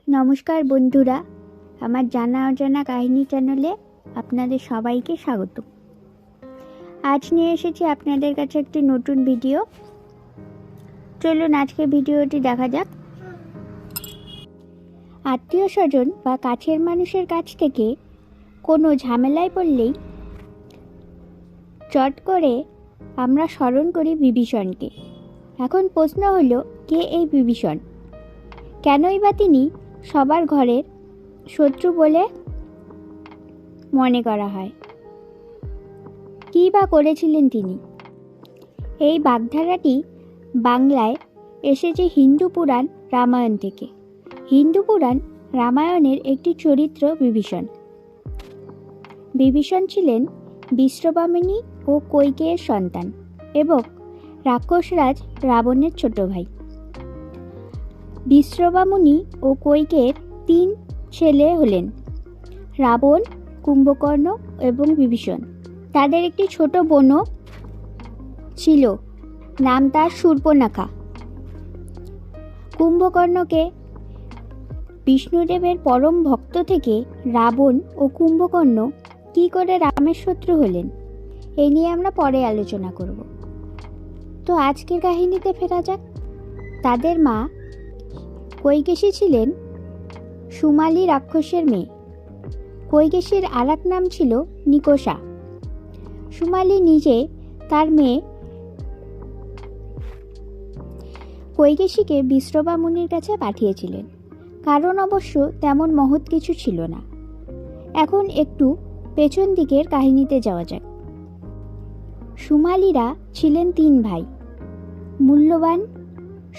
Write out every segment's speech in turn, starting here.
নমস্কার বন্ধুরা, আমার জানা অজানা কাহিনী চ্যানেলে আপনাদের সবাইকে স্বাগত। আজ নিয়ে এসেছি আপনাদের কাছে একটি নতুন ভিডিও। চলুন আজকে ভিডিওটি দেখা যাক। আত্মীয় স্বজন বা কাছের মানুষের কাছ থেকে কোনো ঝামেলায় পড়লেই চট করে আমরা স্মরণ করি বিভীষণকে। এখন প্রশ্ন হলো, কে এই বিভীষণ? কেনই বা তিনি সবার ঘরের শত্রু বলে মনে করা হয়? কী বা করেছিলেন তিনি? এই বাগধারাটি বাংলায় এসেছে হিন্দু পুরাণ রামায়ণ থেকে। হিন্দু পুরাণ রামায়ণের একটি চরিত্র বিভীষণ। বিভীষণ ছিলেন বিশ্ববামিনী ও কৈকেয়ীর সন্তান এবং রাক্ষসরাজ রাবণের ছোট ভাই। বিশ্ববামুনি ও কৈকেয়ীর 3 ছেলে হলেন রাবণ, কুম্ভকর্ণ এবং বিভীষণ। তাদের একটি ছোট বোনও ছিল, নাম তার শূর্পণখা। কুম্ভকর্ণকে বিষ্ণুদেবের পরম ভক্ত থেকে রাবণ ও কুম্ভকর্ণ কী করে রামের শত্রু হলেন, এই নিয়ে আমরা পরে আলোচনা করব। তো আজকের কাহিনীতে ফেরা যাক। তাদের মা কৈকেশী ছিলেন সুমালী রাক্ষসের মেয়ে। কৈকেশীর আরেক নাম ছিল নিকষা। সুমালী নিজে তার মেয়ে কৈকেশীকে বিশ্রবা মুনির কাছে পাঠিয়েছিলেন, কারণ অবশ্য তেমন মহৎ কিছু ছিল না। এখন একটু পেছন দিকের কাহিনীতে যাওয়া যাক। সুমালীরা ছিলেন 3 ভাই, মূল্যবান,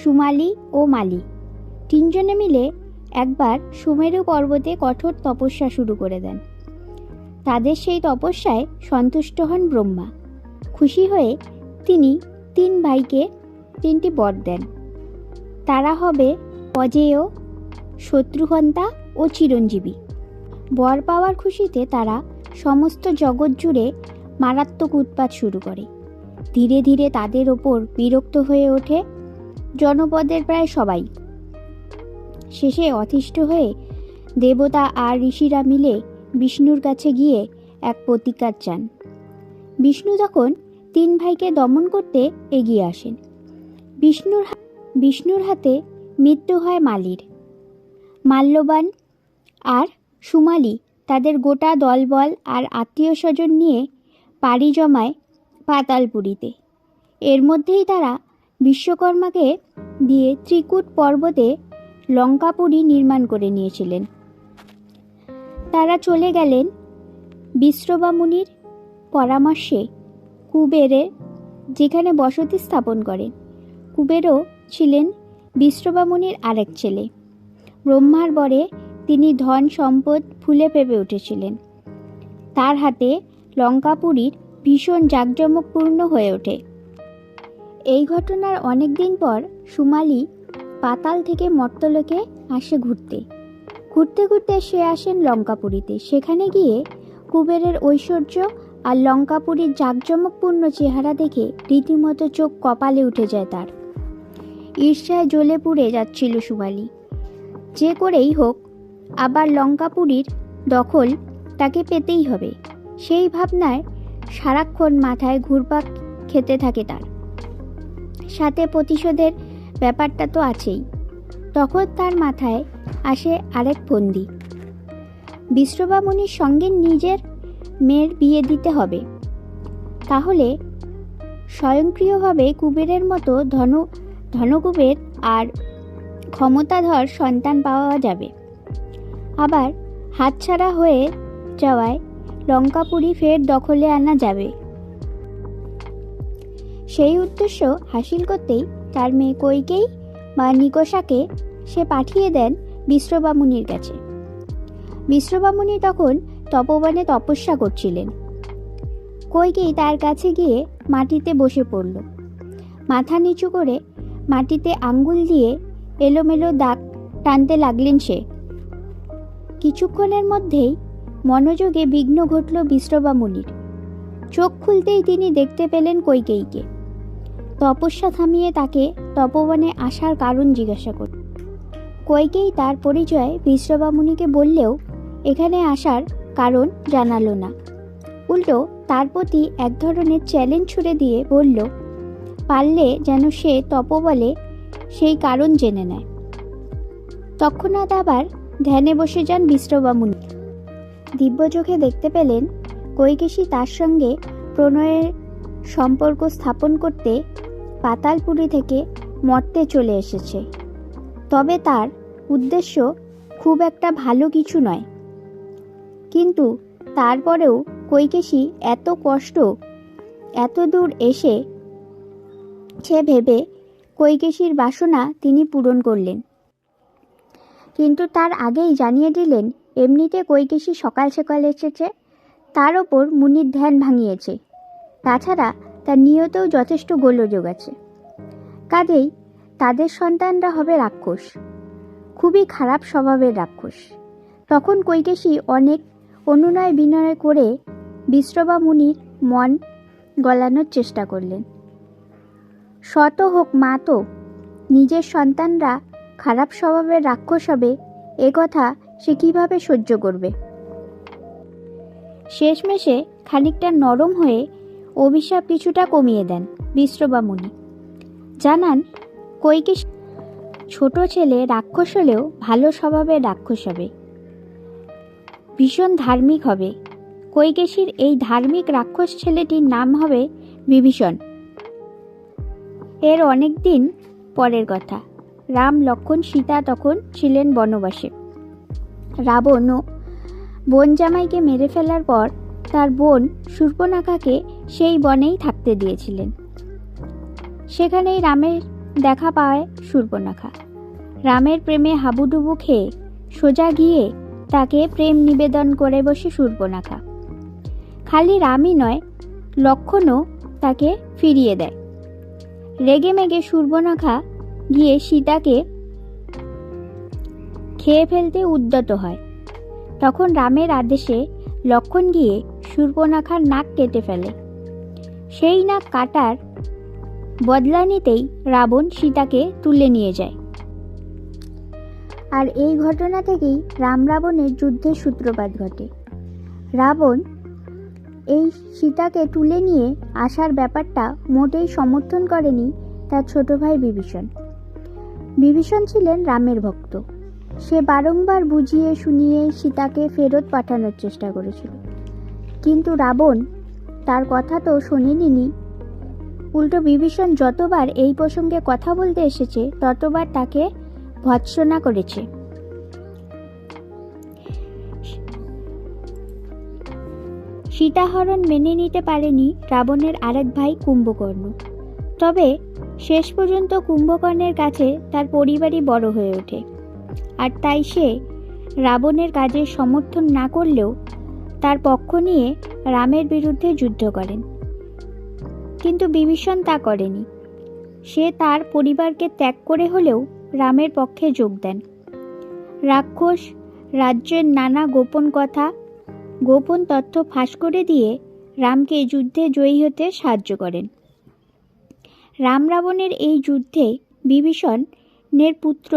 সুমালী ও মালী। 3 জনে মিলে একবার সুমেরু পর্বতে কঠোর তপস্যা শুরু করে দেন। তাদের সেই তপস্যায় সন্তুষ্ট হন ব্রহ্মা। খুশি হয়ে তিনি 3 ভাইকে 3টি বর দেন। তারা হবে অজেয়, শত্রুঘ্নতা ও চিরঞ্জীবী। বর পাওয়ার খুশিতে তারা সমস্ত জগৎ জুড়ে মারাত্মক উৎপাত শুরু করে। ধীরে ধীরে তাদের ওপর বিরক্ত হয়ে ওঠে জনপদের প্রায় সবাই। শেষে অতিষ্ঠ হয়ে দেবতা আর ঋষিরা মিলে বিষ্ণুর কাছে গিয়ে এক প্রতিকার চান। বিষ্ণু তখন 3 ভাইকে দমন করতে এগিয়ে আসেন। বিষ্ণুর হাতে মৃত্যু হয় মালির। মাল্যবান আর সুমালী তাদের গোটা দলবল আর আত্মীয় স্বজন নিয়ে পাড়ি জমায় পাতালপুরীতে। এর মধ্যেই তারা বিশ্বকর্মাকে দিয়ে ত্রিকূট পর্বতে লঙ্কাপুরী নির্মাণ করে নিয়েছিলেন। তারা চলে গেলেন বিশ্রবা মুনির পরামর্শে কুবেরের যেখানে বসতি স্থাপন করেন। কুবেরও ছিলেন বিশ্রবা মুনির আরেক ছেলে। ব্রহ্মার বরে তিনি ধন সম্পদ ফুলে ফেপে উঠেছিলেন। তার হাতে লঙ্কাপুরীর ভীষণ জাঁকজমকপূর্ণ হয়ে ওঠে। এই ঘটনার অনেক দিন পর সুমালী পাতাল থেকে মর্তলোকে আসে ঘুরতে ঘুরতে সে আসেন লঙ্কাপুরীতে। সেখানে গিয়ে কুবেরের ঐশ্বর্য আর লঙ্কাপুরীর জাঁকজমকপূর্ণ চেহারা দেখে রীতিমতো চোখ কপালে উঠে যায় তার। ঈর্ষায় জ্বলে পুড়ে যাচ্ছিল সুমালী। যে করেই হোক আবার লঙ্কাপুরীর দখল তাকে পেতেই হবে, সেই ভাবনায় সারাক্ষণ মাথায় ঘুরপাক খেতে থাকে তার। সাথে প্রতিশোধের ব্যাপারটা তো আছেই। তখন তার মাথায় আসে আরেক ফন্দি। বিশ্রবা মুনির সঙ্গে নিজের মেয়ের বিয়ে দিতে হবে, তাহলে স্বয়ংক্রিয়ভাবে কুবেরের মতো ধনকুবের আর ক্ষমতাধর সন্তান পাওয়া যাবে। আবার হাতছাড়া হয়ে যাওয়ায় লঙ্কাপুরী ফের দখলে আনা যাবে। সেই উদ্দেশ্য হাসিল করতেই তার মেয়ে কৈকেয়ী বা নিকষাকে সে পাঠিয়ে দেন বিশ্রবা মুনির কাছে। বিশ্রবা মুনি তখন তপবনে তপস্যা করছিলেন। কৈকেয়ী তার কাছে গিয়ে মাটিতে বসে পড়ল। মাথা নিচু করে মাটিতে আঙ্গুল দিয়ে এলোমেলো দাগ টানতে লাগলেন সে। কিছুক্ষণের মধ্যেই মনোযোগে বিঘ্ন ঘটল বিশ্রবা মুনির। চোখ খুলতেই তিনি দেখতে পেলেন কৈকেয়ীকে। তপস্যা থামিয়ে তাকে তপবনে আসার কারণ জিজ্ঞাসা করল। কইকেয়ী তার পরিচয় বিশ্রবা মুনিকে বললেও এখানে আসার কারণ জানালো না। উল্টো তার প্রতি এক ধরনের চ্যালেঞ্জ ছুড়ে দিয়ে বলল, পারলে যেন সে তপোবলে সেই কারণ জেনে নেয়। তৎক্ষণাৎ আবার ধ্যানে বসে যান বিশ্রবা মুনি। দিব্য চোখে দেখতে পেলেন কৈকেশী তার সঙ্গে প্রণয়ের সম্পর্ক স্থাপন করতে পাতালপুরী থেকে মর্তে চলে এসেছে। তবে তার উদ্দেশ্য খুব একটা ভালো কিছু নয়। কিন্তু তারপরেও কৈকেশী এত কষ্ট এত দূর এসে সে ভেবে কৈকেশীর বাসনা তিনি পূরণ করলেন। কিন্তু তার আগেই জানিয়ে দিলেন এমনিতে কৈকেশী সকাল সকাল এসেছে, তার ওপর মুনির ধ্যান ভাঙিয়েছে, তাছাড়া তার নিয়তেও যথেষ্ট গোলযোগ আছে। কাজেই তাদের সন্তানরা হবে রাক্ষস, খুবই খারাপ স্বভাবের রাক্ষস। তখন কৈকেশী অনেক অনুনয় বিনয় করে বিশ্রবা মুনির মন গলানোর চেষ্টা করলেন। শত হোক মা তো, নিজের সন্তানরা খারাপ স্বভাবের রাক্ষস হবে এ কথা সে কিভাবে সহ্য করবে। শেষমেশে খানিকটা নরম হয়ে অভিশাপ কিছুটা কমিয়ে দেন বিশ্রবা মুনি। জানান কৈকেশী ছোট ছেলে রাক্ষস হলেও ভালো স্বভাবের রাক্ষস হবে, ভীষণ ধার্মিক হবে। কৈকেশীর এই ধার্মিক রাক্ষস ছেলেটির নাম হবে বিভীষণ। এর অনেক দিন পরের কথা। রাম, লক্ষ্মণ, সীতা তখন ছিলেন বনবাসে। রাবণ বোন জামাইকে মেরে ফেলার পর তার বোন শূর্পণখাকে সেই বনেই থাকতে দিয়েছিলেন। সেখানেই রামের দেখা পায় শূর্পণখা। রামের প্রেমে হাবুডুবু খেয়ে সোজা গিয়ে তাকে প্রেম নিবেদন করে বসে শূর্পণখা। খালি রামই নয়, লক্ষ্মণও তাকে ফিরিয়ে দেয়। রেগে মেগে শূর্পণখা গিয়ে সীতাকে খেয়ে ফেলতে উদ্যত হয়। তখন রামের আদেশে লক্ষ্মণ গিয়ে শূর্পণখার নাক কেটে ফেলে। সেই নাক কাটার বদলা নিতেই রাবণ সীতাকে তুলে নিয়ে যায়। আর এই ঘটনা থেকেই রাম রাবণের যুদ্ধের সূত্রপাত ঘটে। রাবণ এই সীতাকে তুলে নিয়ে আসার ব্যাপারটা মোটেই সমর্থন করেনি তার ছোট ভাই বিভীষণ। বিভীষণ ছিলেন রামের ভক্ত। সে বারংবার বুঝিয়ে শুনিয়ে সীতাকে ফেরত পাঠানোর চেষ্টা করেছিল, কিন্তু রাবণ তার কথা তো শোনেনি। উল্টো বিভীষণ যতবার এই প্রসঙ্গে কথা বলতে এসেছে ততবার তাকে ভৎসনা করেছে। সীতাহরণ মেনে নিতে পারেনি রাবণের আরেক ভাই কুম্ভকর্ণ। তবে শেষ পর্যন্ত কুম্ভকর্ণের কাছে তার পরিবারই বড় হয়ে ওঠে, আর তাই সে রাবণের কাজে সমর্থন না করলেও তার পক্ষ নিয়ে রামের বিরুদ্ধে যুদ্ধ করেন। কিন্তু বিভীষণ তা করেনি। সে তার পরিবারকে ত্যাগ করে হলেও রামের পক্ষে যোগ দেন। রাক্ষস রাজ্যের নানা গোপন কথা, গোপন তথ্য ফাঁস করে দিয়ে রামকে যুদ্ধে জয়ী হতে সাহায্য করেন। রাম রাবণের এই যুদ্ধে বিভীষণের পুত্র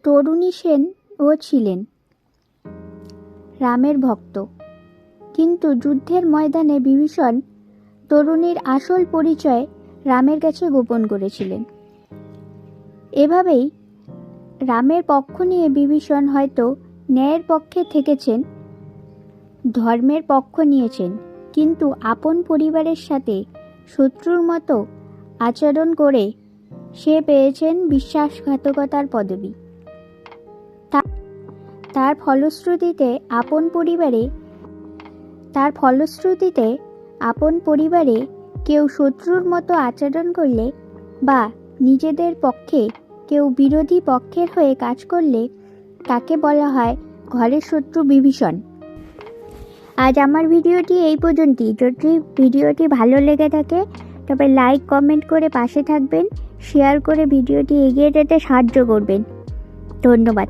তরুণী সেনও ছিলেন রামের ভক্ত। কিন্তু যুদ্ধের ময়দানে বিভীষণ তরুণীর আসল পরিচয় রামের কাছে গোপন করেছিলেন। এভাবেই রামের পক্ষ নিয়ে বিভীষণ হয়তো ন্যায়ের পক্ষে থেকেছেন, ধর্মের পক্ষ নিয়েছেন, কিন্তু আপন পরিবারের সাথে শত্রুর মতো আচরণ করে সে পেয়েছেন বিশ্বাসঘাতকতার পদবি। তার ফলশ্রুতিতে আপন পরিবারে কেউ শত্রুর মতো আচরণ করলে বা নিজেদের পক্ষে কেউ বিরোধী পক্ষের হয়ে কাজ করলে তাকে বলা হয় ঘরের শত্রু বিভীষণ। আজ আমার ভিডিওটি এই পর্যন্তই। যদি ভিডিওটি ভালো লেগে থাকে তবে লাইক কমেন্ট করে পাশে থাকবেন, শেয়ার করে ভিডিওটি এগিয়ে যেতে সাহায্য করবেন। ধন্যবাদ।